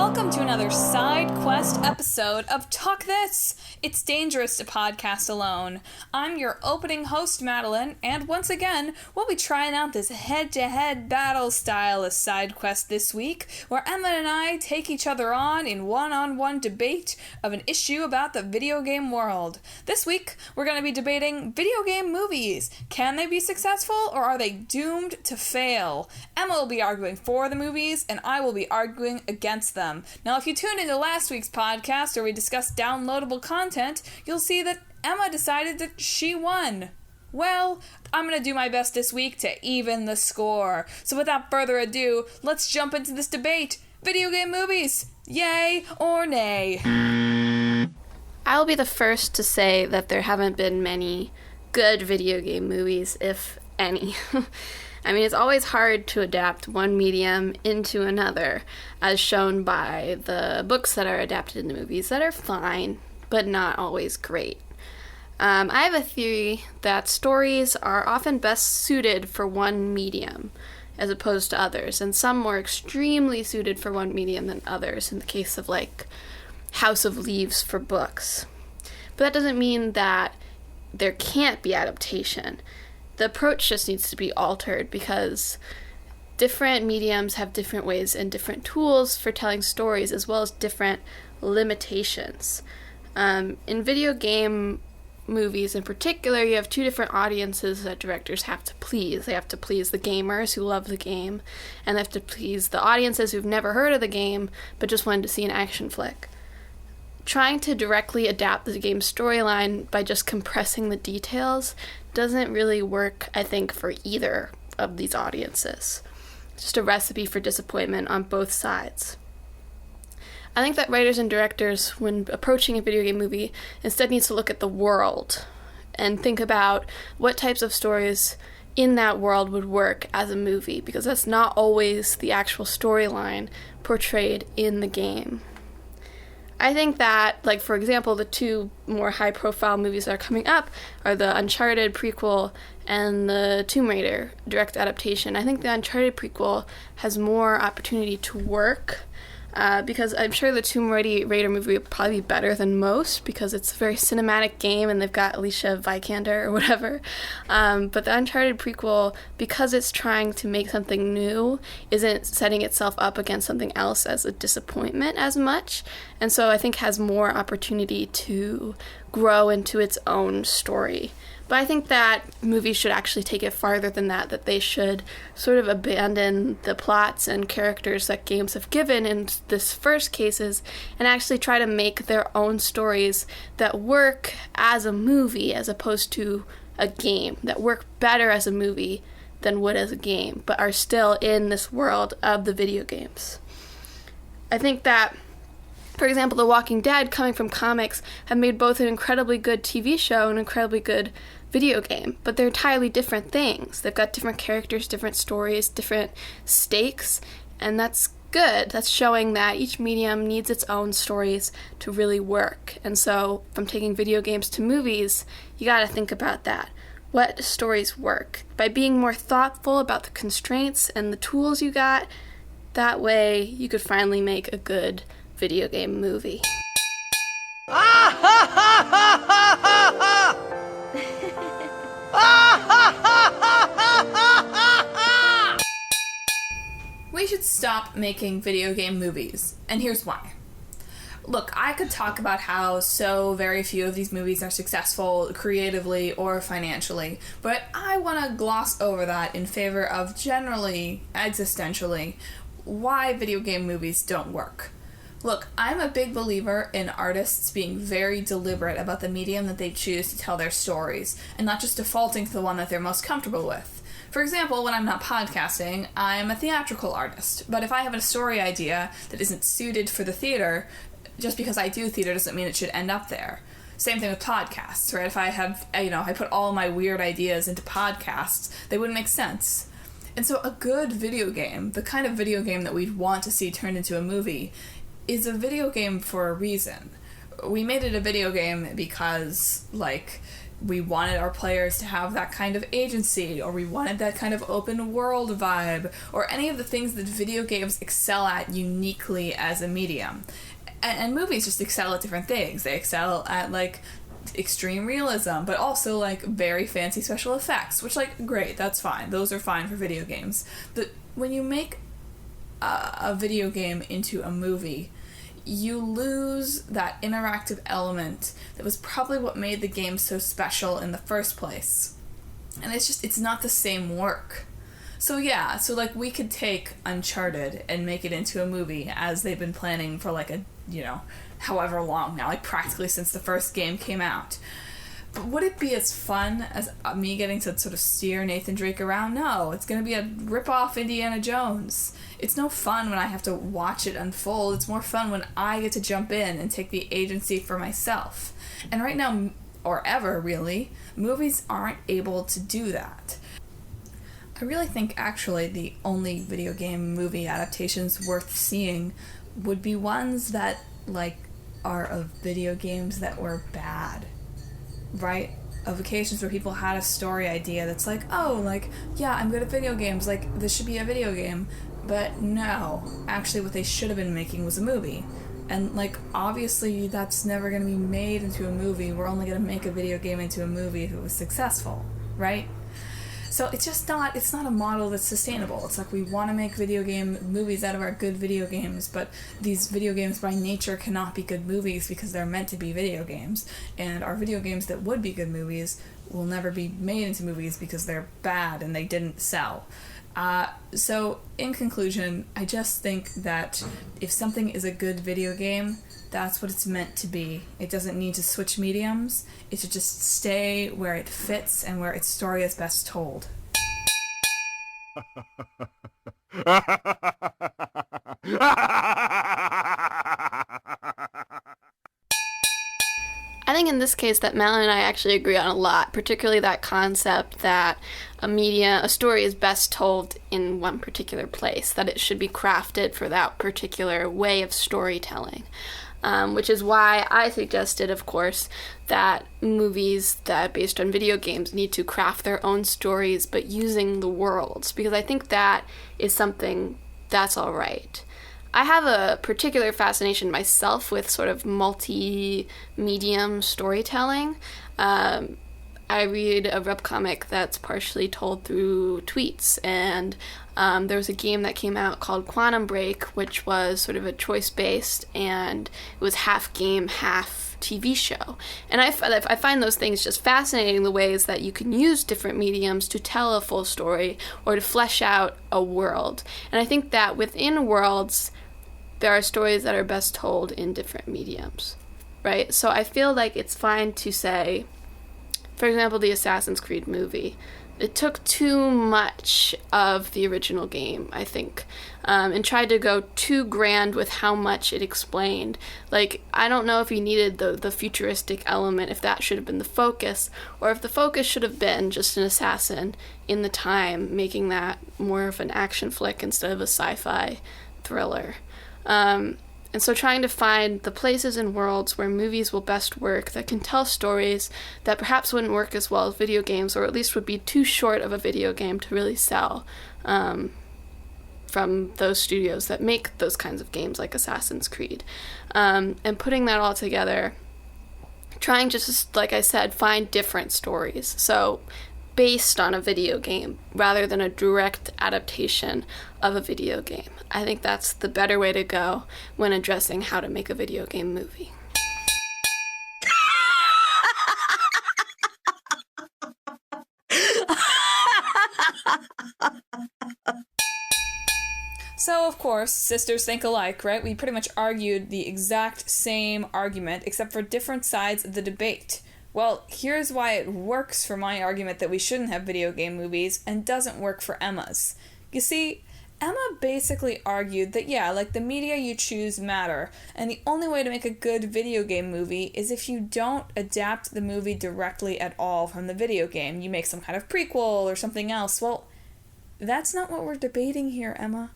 Welcome to another side quest episode of Talk This! It's dangerous to podcast alone. I'm your opening host, Madelyn, and once again, we'll be trying out this head-to-head battle style of side quest this week, where Emma and I take each other on in one-on-one debate of an issue about the video game world. This week, we're going to be debating video game movies. Can they be successful, or are they doomed to fail? Emma will be arguing for the movies, and I will be arguing against them. Now, if you tuned into last week's podcast where we discussed downloadable content, you'll see that Emma decided that she won. Well, I'm going to do my best this week to even the score. So without further ado, let's jump into this debate. Video game movies, yay or nay? I'll be the first to say that there haven't been many good video game movies, if any. I mean, it's always hard to adapt one medium into another, as shown by the books that are adapted into movies that are fine, but not always great. I have a theory that stories are often best suited for one medium, as opposed to others, and some more extremely suited for one medium than others, in the case of, like, House of Leaves for books. But that doesn't mean that there can't be adaptation. The approach just needs to be altered because different mediums have different ways and different tools for telling stories, as well as different limitations. In video game movies in particular, you have two different audiences that directors have to please. They have to please the gamers who love the game, and they have to please the audiences who've never heard of the game but just wanted to see an action flick. Trying to directly adapt the game's storyline by just compressing the details doesn't really work, I think, for either of these audiences. It's just a recipe for disappointment on both sides. I think that writers and directors, when approaching a video game movie, instead need to look at the world and think about what types of stories in that world would work as a movie, because that's not always the actual storyline portrayed in the game. I think that, like, for example, the two more high-profile movies that are coming up are the Uncharted prequel and the Tomb Raider direct adaptation. I think the Uncharted prequel has more opportunity to work because I'm sure the Tomb Raider movie would probably be better than most because it's a very cinematic game and they've got Alicia Vikander or whatever. But the Uncharted prequel, because it's trying to make something new, isn't setting itself up against something else as a disappointment as much. And so I think has more opportunity to grow into its own story. But I think that movies should actually take it farther than that they should sort of abandon the plots and characters that games have given in this first cases and actually try to make their own stories that work as a movie as opposed to a game, that work better as a movie than would as a game, but are still in this world of the video games. I think that, for example, The Walking Dead, coming from comics, have made both an incredibly good TV show and an incredibly good video game, but they're entirely different things. They've got different characters, different stories, different stakes, and that's good. That's showing that each medium needs its own stories to really work. And so, from taking video games to movies, you gotta think about that. What stories work? By being more thoughtful about the constraints and the tools you got, that way you could finally make a good video game movie. We should stop making video game movies, and here's why. Look, I could talk about how so very few of these movies are successful creatively or financially, but I want to gloss over that in favor of generally, existentially, why video game movies don't work. Look, I'm a big believer in artists being very deliberate about the medium that they choose to tell their stories, and not just defaulting to the one that they're most comfortable with. For example, when I'm not podcasting, I'm a theatrical artist, but if I have a story idea that isn't suited for the theater, just because I do theater doesn't mean it should end up there. Same thing with podcasts, right? If I have, I put all my weird ideas into podcasts, they wouldn't make sense. And so a good video game, the kind of video game that we'd want to see turned into a movie, is a video game for a reason. We made it a video game because, like, we wanted our players to have that kind of agency, or we wanted that kind of open world vibe, or any of the things that video games excel at uniquely as a medium. And movies just excel at different things. They excel at, like, extreme realism, but also, like, very fancy special effects, which, like, great, that's fine. Those are fine for video games. But when you make a video game into a movie, you lose that interactive element that was probably what made the game so special in the first place. And it's not the same work. So yeah, so like we could take Uncharted and make it into a movie, as they've been planning for like a, however long now, like practically since the first game came out. But would it be as fun as me getting to sort of steer Nathan Drake around? No, it's going to be a rip-off Indiana Jones. It's no fun when I have to watch it unfold. It's more fun when I get to jump in and take the agency for myself. And right now, or ever really, movies aren't able to do that. I really think actually the only video game movie adaptations worth seeing would be ones that, like, are of video games that were bad. Right? Of occasions where people had a story idea that's like, oh, like, yeah, I'm good at video games, like, this should be a video game. But no, actually what they should have been making was a movie. And, like, obviously that's never going to be made into a movie. We're only going to make a video game into a movie if it was successful, right? So it's not a model that's sustainable. It's like we want to make video game movies out of our good video games, but these video games by nature cannot be good movies because they're meant to be video games. And our video games that would be good movies will never be made into movies because they're bad and they didn't sell. So in conclusion, I just think that if something is a good video game, that's what it's meant to be. It doesn't need to switch mediums. It should just stay where it fits and where its story is best told. I think in this case that Madeline and I actually agree on a lot, particularly that concept that a story is best told in one particular place, that it should be crafted for that particular way of storytelling. Which is why I suggested, of course, that movies that are based on video games need to craft their own stories, but using the worlds, because I think that is something that's all right. I have a particular fascination myself with sort of multi-medium storytelling. I read a webcomic that's partially told through tweets, and there was a game that came out called Quantum Break, which was sort of a choice-based, and it was half game, half TV show. And I find those things just fascinating, the ways that you can use different mediums to tell a full story or to flesh out a world. And I think that within worlds, there are stories that are best told in different mediums, right? So I feel like it's fine to say, for example, the Assassin's Creed movie. It took too much of the original game, I think, and tried to go too grand with how much it explained. Like, I don't know if you needed the futuristic element, if that should have been the focus, or if the focus should have been just an assassin in the time, making that more of an action flick instead of a sci-fi thriller. And so trying to find the places and worlds where movies will best work that can tell stories that perhaps wouldn't work as well as video games, or at least would be too short of a video game to really sell, from those studios that make those kinds of games like Assassin's Creed. And putting that all together, trying just, like I said, find different stories. So based on a video game rather than a direct adaptation of a video game. I think that's the better way to go when addressing how to make a video game movie. So, of course, sisters think alike, right? We pretty much argued the exact same argument, except for different sides of the debate. Well, here's why it works for my argument that we shouldn't have video game movies, and doesn't work for Emma's. You see, Emma basically argued that, yeah, like, the media you choose matter, and the only way to make a good video game movie is if you don't adapt the movie directly at all from the video game. You make some kind of prequel or something else. Well, that's not what we're debating here, Emma.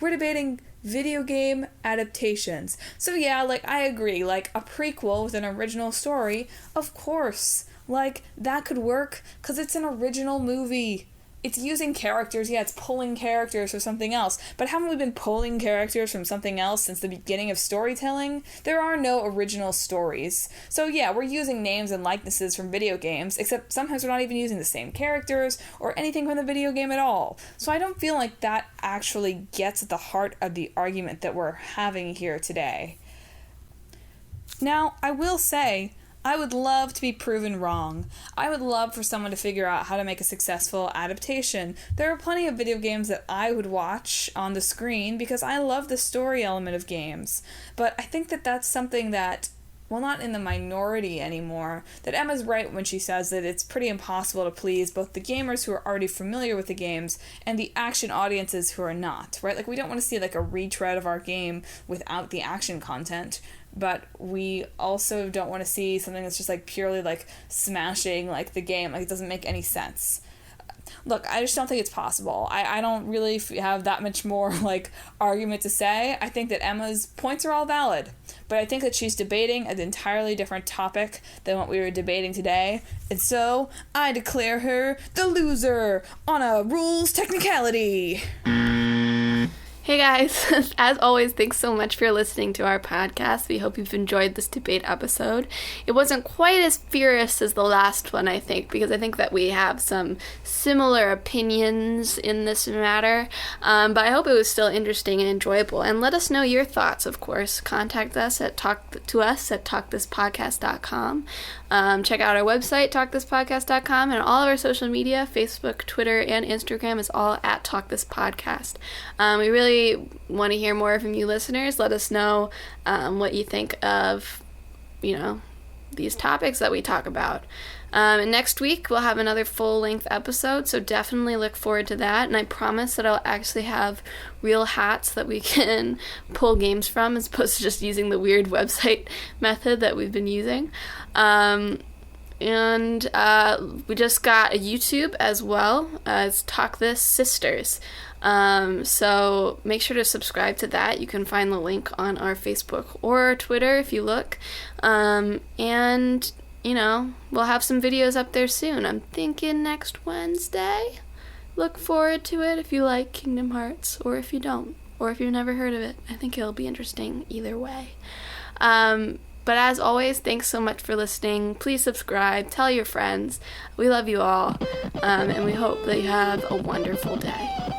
We're debating video game adaptations. So yeah, like, I agree, like, a prequel with an original story, of course, Like, that could work because it's an original movie. It's using characters, yeah, it's pulling characters from something else, but haven't we been pulling characters from something else since the beginning of storytelling? There are no original stories. So yeah, we're using names and likenesses from video games, except sometimes we're not even using the same characters or anything from the video game at all. So I don't feel like that actually gets at the heart of the argument that we're having here today. Now, I will say, I would love to be proven wrong. I would love for someone to figure out how to make a successful adaptation. There are plenty of video games that I would watch on the screen because I love the story element of games. But I think that that's something that, well, not in the minority anymore, that Emma's right when she says that it's pretty impossible to please both the gamers who are already familiar with the games and the action audiences who are not, right? Like, we don't want to see like a retread of our game without the action content. But we also don't want to see something that's just like purely like smashing like the game. Like, it doesn't make any sense. Look, I just don't think it's possible. I don't really have that much more like argument to say. I think that Emma's points are all valid, but I think that she's debating an entirely different topic than what we were debating today, and so I declare her the loser on a rules technicality. Hey guys, as always, thanks so much for listening to our podcast. We hope you've enjoyed this debate episode. It wasn't quite as fierce as the last one, I think, because I think that we have some similar opinions in this matter, but I hope it was still interesting and enjoyable. And let us know your thoughts, of course. Contact us at talkthispodcast.com. Check out our website, talkthispodcast.com, and all of our social media, Facebook, Twitter, and Instagram is all at talkthispodcast. We really want to hear more from you listeners. Let us know what you think of, these topics that we talk about. And next week, we'll have another full-length episode, so definitely look forward to that. And I promise that I'll actually have real hats that we can pull games from, as opposed to just using the weird website method that we've been using. And we just got a YouTube as well. It's Talk This Sisters. So make sure to subscribe to that. You can find the link on our Facebook or Twitter if you look. And we'll have some videos up there soon. I'm thinking next Wednesday. Look forward to it if you like Kingdom Hearts, or if you don't, or if you've never heard of it. I think it'll be interesting either way. But as always, thanks so much for listening. Please subscribe, tell your friends. We love you all, and we hope that you have a wonderful day.